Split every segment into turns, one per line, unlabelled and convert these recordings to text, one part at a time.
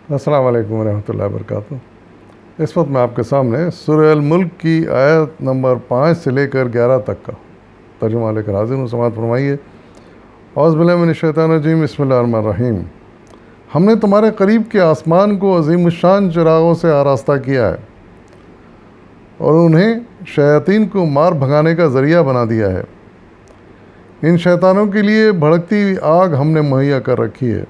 السلام علیکم ورحمۃ اللہ وبرکاتہ۔ اس وقت میں آپ کے سامنے سورہ الملک کی آیت نمبر 5 سے لے کر 11 تک کا ترجمہ لے کر حاضر ہوں۔ سماعت فرمائیے۔ اعوذ باللہ من الشیطان الرجیم، بسم اللہ الرحمن الرحیم۔ ہم نے تمہارے قریب کے آسمان کو عظیم الشان چراغوں سے آراستہ کیا ہے اور انہیں شیاطین کو مار بھگانے کا ذریعہ بنا دیا ہے۔ ان شیطانوں کے لیے بھڑکتی ہوئی آگ ہم نے مہیا کر رکھی ہے۔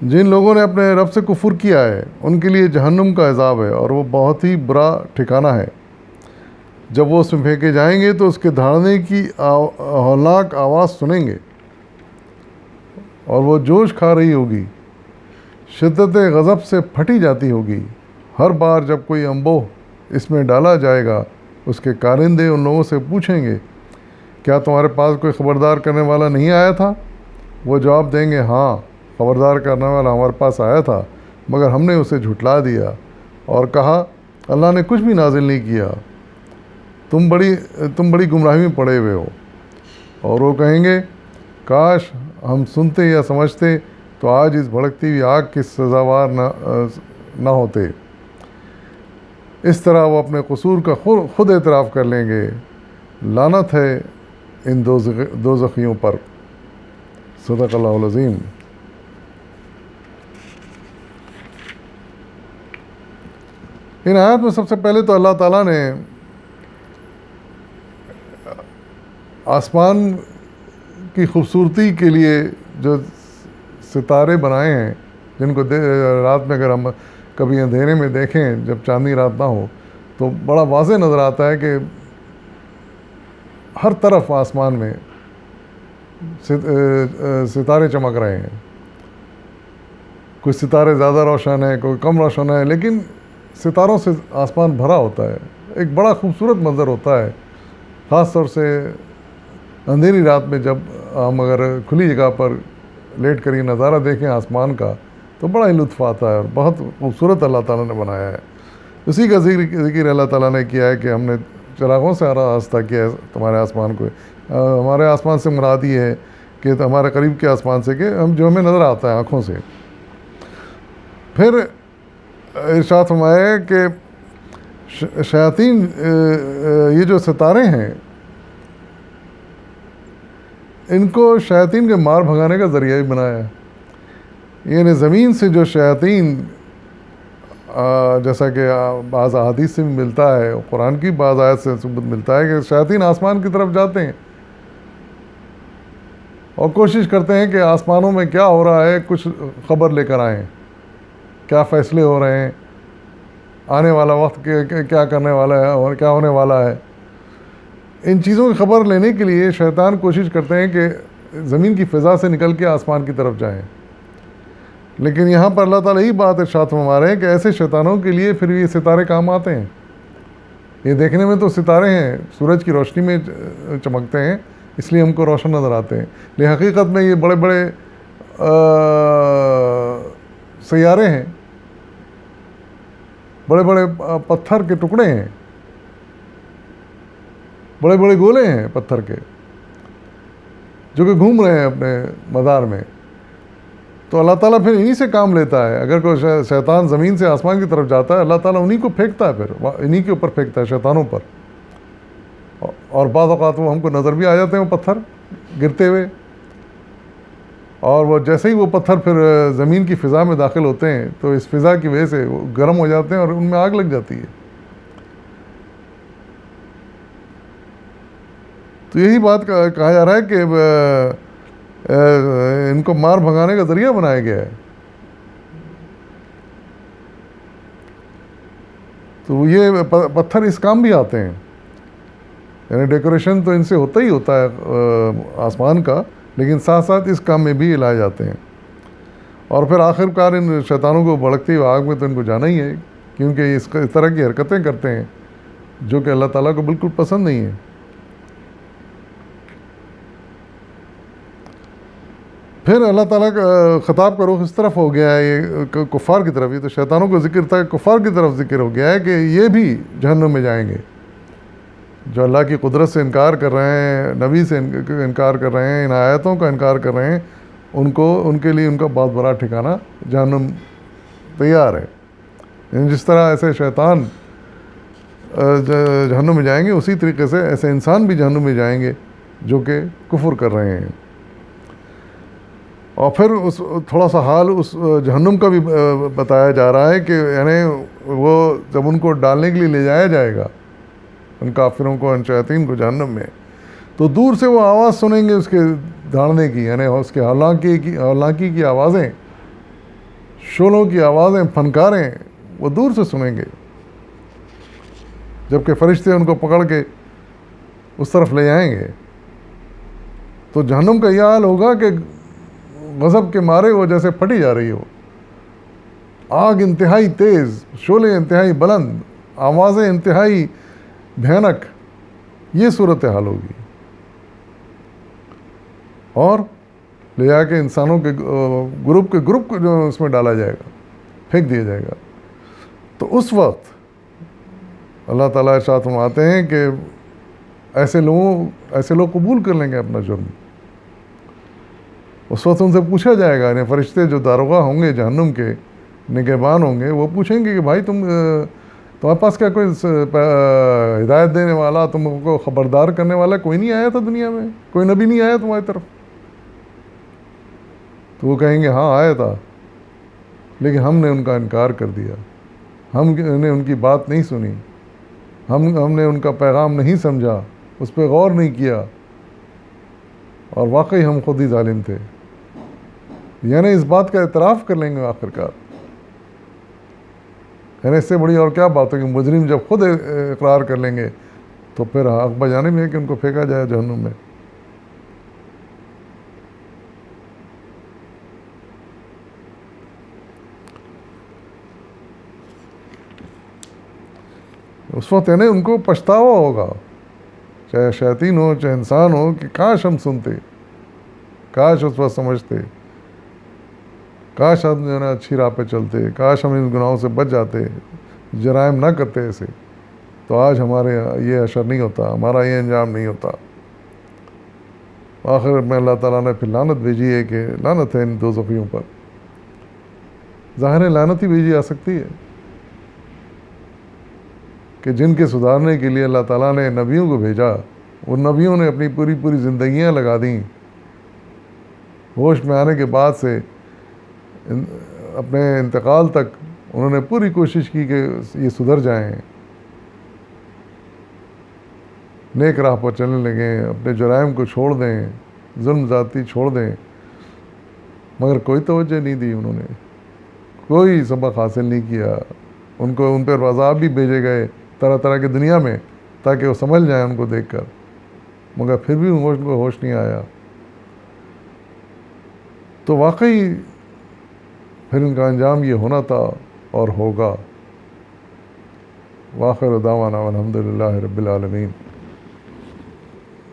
جن لوگوں نے اپنے رب سے کفر کیا ہے ان کے لیے جہنم کا عذاب ہے اور وہ بہت ہی برا ٹھکانہ ہے۔ جب وہ اس میں پھینکے جائیں گے تو اس کے دھاڑنے کی ہولناک آواز سنیں گے اور وہ جوش کھا رہی ہوگی، شدت غضب سے پھٹی جاتی ہوگی۔ ہر بار جب کوئی انبوہ اس میں ڈالا جائے گا اس کے کارندے ان لوگوں سے پوچھیں گے، کیا تمہارے پاس کوئی خبردار کرنے والا نہیں آیا تھا؟ وہ جواب دیں گے، ہاں، خبردار کرنے والا ہمارے پاس آیا تھا مگر ہم نے اسے جھٹلا دیا اور کہا اللہ نے کچھ بھی نازل نہیں کیا، تم بڑی گمراہی میں پڑے ہوئے ہو۔ اور وہ کہیں گے کاش ہم سنتے یا سمجھتے تو آج اس بھڑکتی ہوئی آگ کی سزاوار نہ ہوتے۔ اس طرح وہ اپنے قصور کا خود اعتراف کر لیں گے۔ لعنت ہے ان دوزخیوں پر۔ صدق اللہ العظیم۔ ان آیات میں سب سے پہلے تو اللہ تعالیٰ نے آسمان کی خوبصورتی کے لیے جو ستارے بنائے ہیں، جن کو رات میں اگر ہم کبھی اندھیرے میں دیکھیں، جب چاندنی رات نہ ہو تو بڑا واضح نظر آتا ہے کہ ہر طرف آسمان میں ستارے چمک رہے ہیں۔ کچھ ستارے زیادہ روشن ہیں، کوئی کم روشن ہے، لیکن ستاروں سے آسمان بھرا ہوتا ہے۔ ایک بڑا خوبصورت منظر ہوتا ہے، خاص طور سے اندھیری رات میں جب ہم اگر کھلی جگہ پر لیٹ کر یہ نظارہ دیکھیں آسمان کا تو بڑا ہی لطف آتا ہے اور بہت خوبصورت اللہ تعالیٰ نے بنایا ہے۔ اسی کا ذکر اللہ تعالیٰ نے کیا ہے کہ ہم نے چراغوں سے آراستہ کیا ہے تمہارے آسمان کو۔ ہمارے آسمان سے مراد یہ ہے کہ ہمارے قریب کے آسمان سے کہ جو ہمیں نظر آتا ہے آنکھوں سے۔ پھر ارشاد فرمایا کہ شیاطین، یہ جو ستارے ہیں، ان کو شیاطین کے مار بھگانے کا ذریعہ بھی بنایا ہے۔ یعنی زمین سے جو شیاطین، جیسا کہ بعض احادیث سے بھی ملتا ہے، قرآن کی بعض آیت سے ثبوت ملتا ہے کہ شیاطین آسمان کی طرف جاتے ہیں اور کوشش کرتے ہیں کہ آسمانوں میں کیا ہو رہا ہے کچھ خبر لے کر آئیں، کیا فیصلے ہو رہے ہیں، آنے والا وقت کیا کرنے والا ہے اور کیا ہونے والا ہے۔ ان چیزوں کی خبر لینے کے لیے شیطان کوشش کرتے ہیں کہ زمین کی فضا سے نکل کے آسمان کی طرف جائیں۔ لیکن یہاں پر اللہ تعالیٰ یہی بات ارشاد فرما رہے ہیں کہ ایسے شیطانوں کے لیے پھر یہ ستارے کام آتے ہیں۔ یہ دیکھنے میں تو ستارے ہیں، سورج کی روشنی میں چمکتے ہیں، اس لیے ہم کو روشن نظر آتے ہیں، لیکن حقیقت میں یہ بڑے بڑے سیارے ہیں، بڑے بڑے پتھر کے ٹکڑے ہیں، بڑے بڑے گولے ہیں پتھر کے جو کہ گھوم رہے ہیں اپنے مدار میں۔ تو اللہ تعالیٰ پھر انہی سے کام لیتا ہے۔ اگر کوئی شیطان زمین سے آسمان کی طرف جاتا ہے، اللہ تعالیٰ انہی کو پھینکتا ہے، پھر انہی کے اوپر پھینکتا ہے، شیطانوں پر۔ اور بعض اوقات وہ ہم کو نظر بھی آ جاتے ہیں وہ پتھر گرتے ہوئے، اور وہ جیسے ہی وہ پتھر پھر زمین کی فضا میں داخل ہوتے ہیں تو اس فضا کی وجہ سے وہ گرم ہو جاتے ہیں اور ان میں آگ لگ جاتی ہے۔ تو یہی بات کہا جا رہا ہے کہ ان کو مار بھگانے کا ذریعہ بنایا گیا ہے۔ تو یہ پتھر اس کام بھی آتے ہیں، یعنی ڈیکوریشن تو ان سے ہوتا ہی ہوتا ہے آسمان کا، لیکن ساتھ ساتھ اس کام میں بھی لائے جاتے ہیں۔ اور پھر آخر کار ان شیطانوں کو بھڑکتی ہوئی آگ میں تو ان کو جانا ہی ہے، کیونکہ اس طرح کی حرکتیں کرتے ہیں جو کہ اللہ تعالیٰ کو بالکل پسند نہیں ہیں۔ پھر اللہ تعالیٰ کا خطاب کا رخ اس طرف ہو گیا ہے، یہ کفار کی طرف، یہ تو شیطانوں کو ذکر تھا، کفار کی طرف ذکر ہو گیا ہے کہ یہ بھی جہنم میں جائیں گے، جو اللہ کی قدرت سے انکار کر رہے ہیں، نبی سے انکار کر رہے ہیں، ان آیتوں کا انکار کر رہے ہیں، ان کے لیے ان کا بہت بڑا ٹھکانہ جہنم تیار ہے. جس طرح ایسے شیطان جہنم میں جائیں گے، اسی طریقے سے ایسے انسان بھی جہنم میں جائیں گے جو کہ کفر کر رہے ہیں. اور پھر اس تھوڑا سا حال اس جہنم کا بھی بتایا جا رہا ہے کہ یعنی وہ جب ان کو ڈالنے کے لیے لے جایا جائے گا، ان کافروں کو، ان شیاطین کو جہنم میں، تو دور سے وہ آواز سنیں گے اس کے دھاڑنے کی، یعنی اس کے ہولناکی کی آوازیں، شولوں کی آوازیں، پھنکاریں وہ دور سے سنیں گے، جبکہ فرشتے ان کو پکڑ کے اس طرف لے جائیں گے. تو جہنم کا یہ حال ہوگا کہ غضب کے مارے وہ جیسے پھٹی جا رہی ہو، آگ انتہائی تیز، شعلے انتہائی بلند، آوازیں انتہائی بھیانک، یہ صورتحال ہوگی. اور لے جا کے انسانوں کے گروپ کو جو اس میں ڈالا جائے گا، پھینک دیا جائے گا. تو اس وقت اللہ تعالیٰ ارشاد فرماتے ہیں کہ ایسے لوگ قبول کر لیں گے اپنا جرم. اس وقت ان سے پوچھا جائے گا، یعنی فرشتے جو داروغہ ہوں گے جہنم کے، نگہبان ہوں گے، وہ پوچھیں گے کہ بھائی تمہارے پاس کیا کوئی ہدایت دینے والا، تم کو خبردار کرنے والا کوئی نہیں آیا تھا دنیا میں؟ کوئی نبی نہیں آیا تمہاری طرف؟ تو وہ کہیں گے ہاں آیا تھا، لیکن ہم نے ان کا انکار کر دیا، ہم نے ان کی بات نہیں سنی، ہم نے ان کا پیغام نہیں سمجھا، اس پہ غور نہیں کیا، اور واقعی ہم خود ہی ظالم تھے. یعنی اس بات کا اعتراف کر لیں گے آخر کار. یعنی اس سے بڑی اور کیا بات ہے کہ مجرم جب خود اقرار کر لیں گے تو پھر حق بجانب ہے کہ ان کو پھینکا جائے جہنم میں. اس وقت یعنی ان کو پچھتاوا ہوگا، چاہے شیاطین ہو چاہے انسان ہو، کہ کاش ہم سنتے، کاش اس وقت سمجھتے، کاش ہم جو ہے نا اچھی راہ پہ چلتے، کاش ہم ان گناہوں سے بچ جاتے، جرائم نہ کرتے ایسے، تو آج ہمارے یہ حشر نہیں ہوتا، ہمارا یہ انجام نہیں ہوتا. آخر میں اللہ تعالیٰ نے پھر لعنت بھیجی ہے کہ لعنت ہے ان دوزخیوں پر. ظاہر ہے لعنت ہی بھیجی آ سکتی ہے کہ جن کے سدھارنے کے لیے اللہ تعالیٰ نے نبیوں کو بھیجا، وہ نبیوں نے اپنی پوری زندگیاں لگا دیں، ہوش میں آنے کے بعد سے اپنے انتقال تک انہوں نے پوری کوشش کی کہ یہ سدھر جائیں، نیک راہ پر چلنے لگیں، اپنے جرائم کو چھوڑ دیں، ظلم ذاتی چھوڑ دیں، مگر کوئی توجہ نہیں دی انہوں نے، کوئی سبق حاصل نہیں کیا. ان پر عذاب بھی بھیجے گئے طرح کی دنیا میں تاکہ وہ سمجھ جائیں ان کو دیکھ کر، مگر پھر بھی ان کو ہوش نہیں آیا. تو واقعی پھر ان کا انجام یہ ہونا تھا اور ہوگا. وآخر دعوانا والحمد للہ رب العالمین.